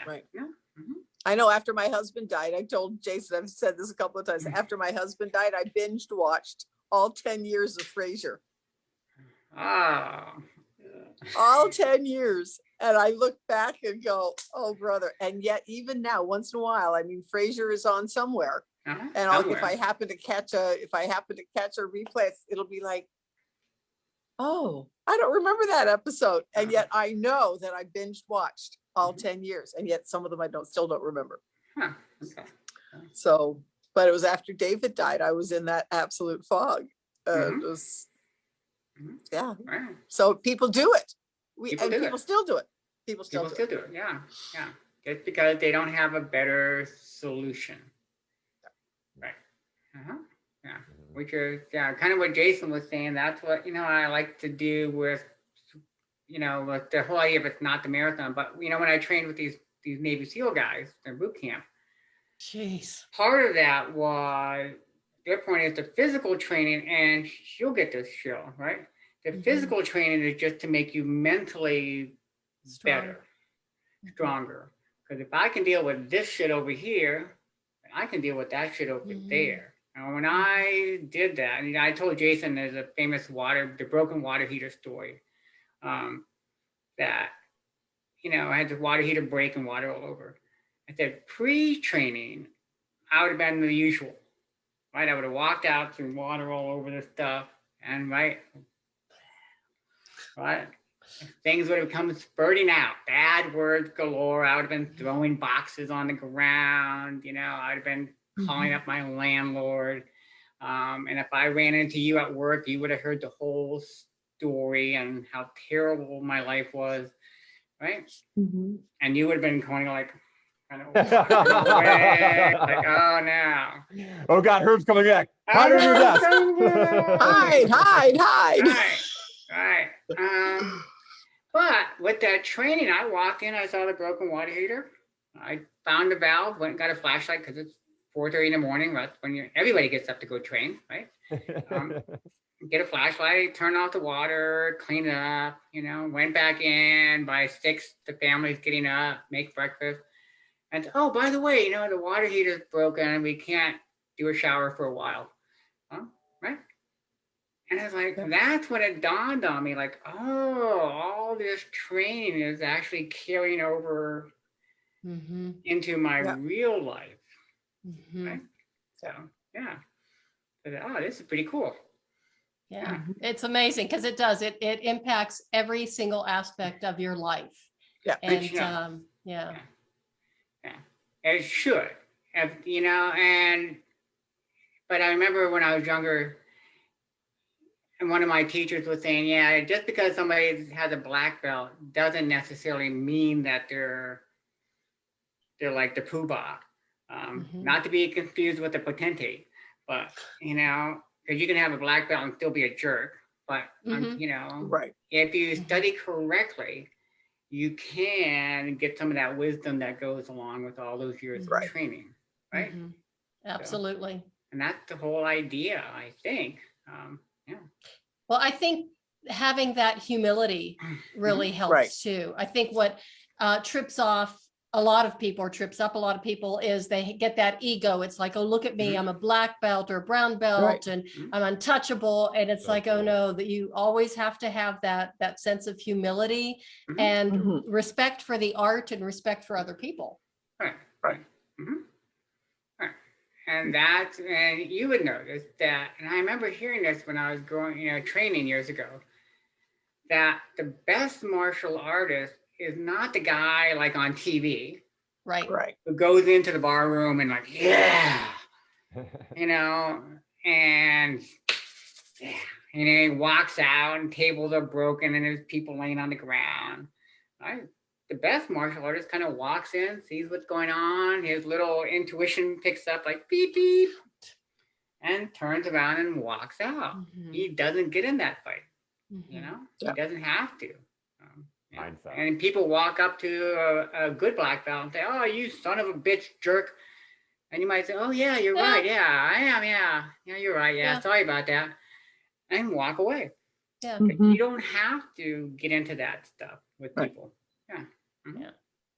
Right. Yeah. Mm-hmm. I know. After my husband died, I told Jason, I've said this a couple of times. After my husband died, I binged watched all 10 years of Frasier. All 10 years. And I look back and go, oh, brother. And yet, even now, once in a while, I mean, Frasier is on somewhere. And if I happen to catch a replay, it'll be like, oh, I don't remember that episode. And yet I know that I binged watched all 10 years. And yet some of them I still don't remember. So, but it was after David died, I was in that absolute fog. It was, So people do it. People still do it. People still do it. Yeah. Just because they don't have a better solution. Right. Which is kind of what Jason was saying. That's what, you know, I like to do with, you know, with the whole idea of it's not the marathon, but, you know, when I trained with these Navy SEAL guys in boot camp, part of that was, their point is the physical training, and you'll get this, Cheryl, right? The physical training is just to make you mentally better, stronger. Because if I can deal with this shit over here, I can deal with that shit over there. And when I did that, and I told Jason there's a famous the broken water heater story, that, you know, I had the water heater break and water all over. I said, pre-training, I would have been the usual, right? I would have walked out through water all over the stuff, and right? Things would have come spurting out, bad words galore. I would have been throwing boxes on the ground, you know, I would have been calling up my landlord. And if I ran into you at work, you would have heard the whole story and how terrible my life was, right? And you would have been going like, kind of away, like, oh no. Oh God, Herb's coming back. Hide under your desk. Hide. But with that training, I walked in, I saw the broken water heater. I found the valve, went and got a flashlight because it's 4:30 in the morning. That's when everybody gets up to go train, right? Get a flashlight, turn off the water, clean it up, you know, went back in. By 6, the family's getting up, make breakfast. And oh, by the way, you know, the water heater's broken and we can't do a shower for a while. Right? And I was like, that's when it dawned on me, like, oh, all this training is actually carrying over into my real life. Right? So, yeah. I thought, oh, this is pretty cool. Yeah, it's amazing because it does. It impacts every single aspect of your life. Yeah. And Yeah. It should. You know, but I remember when I was younger, and one of my teachers was saying, yeah, just because somebody has a black belt doesn't necessarily mean that they're like the poobah. Not to be confused with the potentate, but, you know, because you can have a black belt and still be a jerk. But, you know, if you study correctly, you can get some of that wisdom that goes along with all those years of training, right? Absolutely. So, and that's the whole idea, I think. Well, I think having that humility really helps too. I think what trips up a lot of people is they get that ego. It's like, oh, look at me, I'm a black belt or a brown belt and I'm untouchable. And it's like, oh no, that you always have to have that sense of humility and respect for the art and respect for other people. Right. And you would notice that, and I remember hearing this when I was training years ago, that the best martial artist is not the guy like on TV, who goes into the bar room and like, you know, and he walks out and tables are broken and there's people laying on the ground. Right? The best martial artist kind of walks in, sees what's going on, his little intuition picks up like beep, beep, and turns around and walks out. He doesn't get in that fight, you know? He doesn't have to. And people walk up to a good black belt and say, oh, you son of a bitch jerk. And you might say, oh, yeah, you're right. Yeah, I am. Yeah, you're right. Yeah, sorry about that. And walk away. Yeah. You don't have to get into that stuff with people.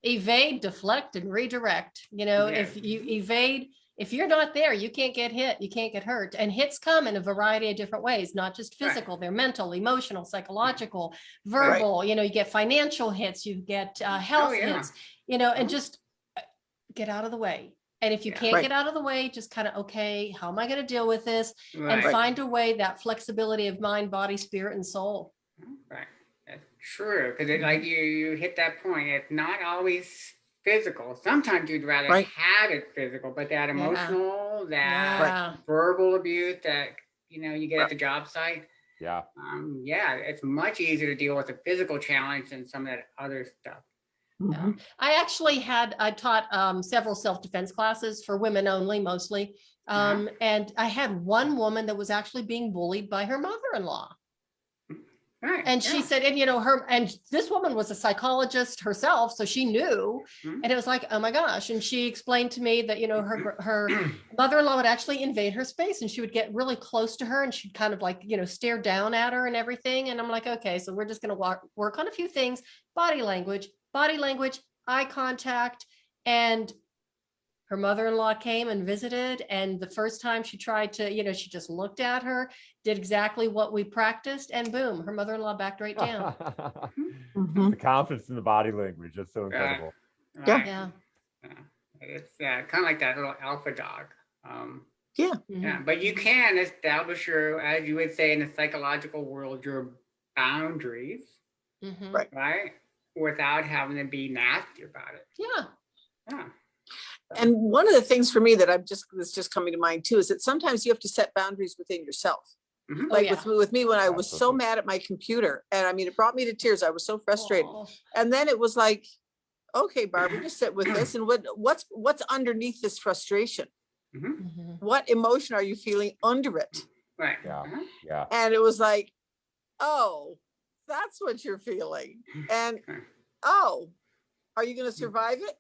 Evade, deflect, and redirect. You know, if you evade, if you're not there, you can't get hit, you can't get hurt. And hits come in a variety of different ways, not just physical, they're mental, emotional, psychological, verbal, you know, you get financial hits, you get health hits, you know, and just get out of the way. And if you can't get out of the way, just kind of, okay, how am I going to deal with this? And find a way, that flexibility of mind, body, spirit, and soul. Right. That's true. Because like you hit that point. It's not always physical. Sometimes you'd rather have it physical, but that emotional, that verbal abuse that, you know, you get at the job site. It's much easier to deal with a physical challenge than some of that other stuff. I taught several self-defense classes for women only, mostly. And I had one woman that was actually being bullied by her mother-in-law. And she said, and you know, this woman was a psychologist herself, so she knew, and it was like, oh my gosh. And she explained to me that, you know, her mother-in-law would actually invade her space and she would get really close to her and she'd kind of like, you know, stare down at her and everything. And I'm like, okay, so we're just going to work on a few things, body language, eye contact. And her mother-in-law came and visited. And the first time she tried to, you know, she just looked at her, did exactly what we practiced, and boom, her mother-in-law backed right down. The confidence in the body language is so incredible. It's kind of like that little alpha dog. But you can establish your, as you would say in the psychological world, your boundaries, right? Without having to be nasty about it. And one of the things for me that was just coming to mind too, is that sometimes you have to set boundaries within yourself. Like with me, when I was so mad at my computer, and I mean, it brought me to tears. I was so frustrated. And then it was like, okay, Barbara, just sit with this. And what's underneath this frustration? What emotion are you feeling under it? Right. And it was like, oh, that's what you're feeling. And oh, are you going to survive it?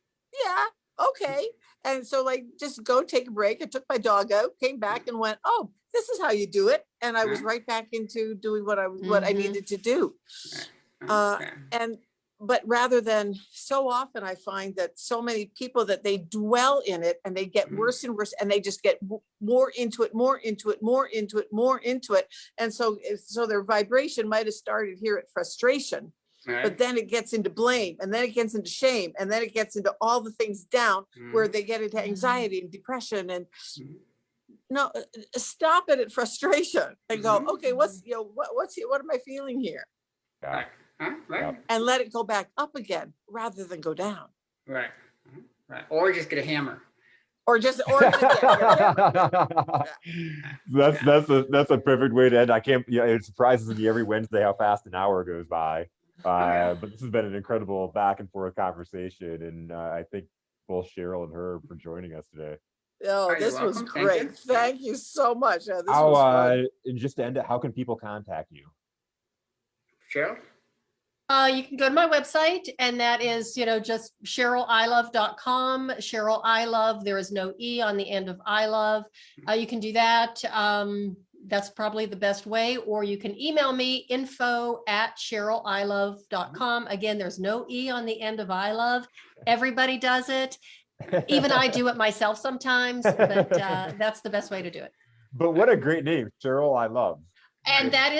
Yeah. Okay. And so like, just go take a break. I took my dog out, came back and went, oh, this is how you do it. And I was right back into doing what I needed to do. And but rather than, so often I find that so many people that they dwell in it and they get worse and worse, and they just get more into it, more into it, more into it, more into it. And so their vibration might have started here at frustration, but then it gets into blame, and then it gets into shame, and then it gets into all the things down where they get into anxiety and depression. And no, stop it at frustration and go, okay, what am I feeling here? Yeah. Right. And let it go back up again rather than go down. Right. Or just get a hammer. That's a perfect way to end. I can't, it surprises me every Wednesday how fast an hour goes by. But this has been an incredible back and forth conversation, and I thank both Cheryl and her for joining us today. Oh, this was great. Thank you so much. This was fun. And just to end it, how can people contact you? Cheryl? You can go to my website, and that is, just CherylIlov.com. Cheryl Ilov. There is no E on the end of I love. You can do that. That's probably the best way. Or you can email me, info@CherylIlov.com. Again, there's no E on the end of I love. Everybody does it. Even I do it myself sometimes, but that's the best way to do it. But what a great name, Cheryl Ilov. And that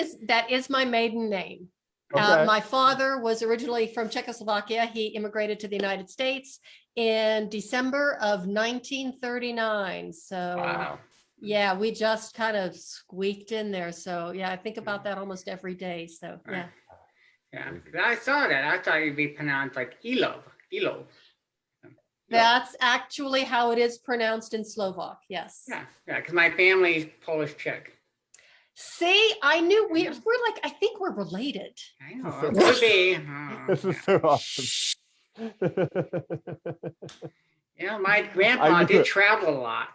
is my maiden name. Okay. My father was originally from Czechoslovakia. He immigrated to the United States in December of 1939. So yeah, we just kind of squeaked in there. So yeah, I think about that almost every day. So yeah. Yeah, I saw that. I thought it'd be pronounced like Ilov. That's actually how it is pronounced in Slovak. Yes. Yeah, because my family's Polish Czech. See, I knew we're like, I think we're related. I know. It could be. This is so awesome. My grandpa did travel a lot.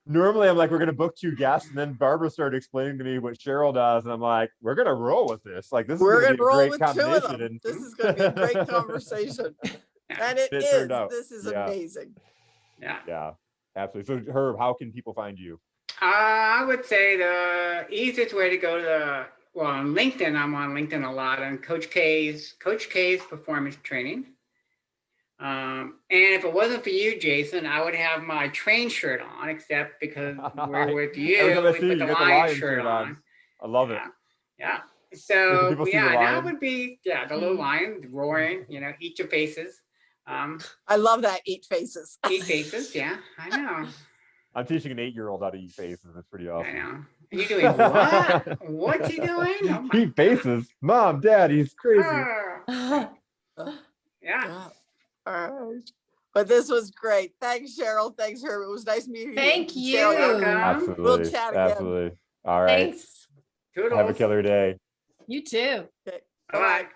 Normally I'm like, we're going to book 2 guests, and then Barbara started explaining to me what Cheryl does, and I'm like, we're going to roll with this. Like, this is going to be a great combination. And this is going to be a great conversation. And it is. This is amazing. Yeah, absolutely. So Herb, how can people find you? I would say the easiest way to go to on LinkedIn. I'm on LinkedIn a lot, on Coach K's performance training. And if it wasn't for you, Jason, I would have my train shirt on, except because we're with you, we put the lion shirt on. I love it. Yeah. So that would be the little Mm-hmm. lion roaring. Eat your faces. I love that, eat faces. Eat faces. Yeah, I know. I'm teaching an 8-year-old how to eat faces. That's pretty awesome. I know. Are you doing what? What's he doing? Oh eat faces? Mom, Dad, he's crazy. Yeah. All right. But this was great. Thanks, Cheryl. Thanks, Herb. It was nice meeting you. Thank you. Absolutely. We'll chat again. Absolutely. All right. Thanks. Toodles. Have a killer day. You too. Okay. Bye.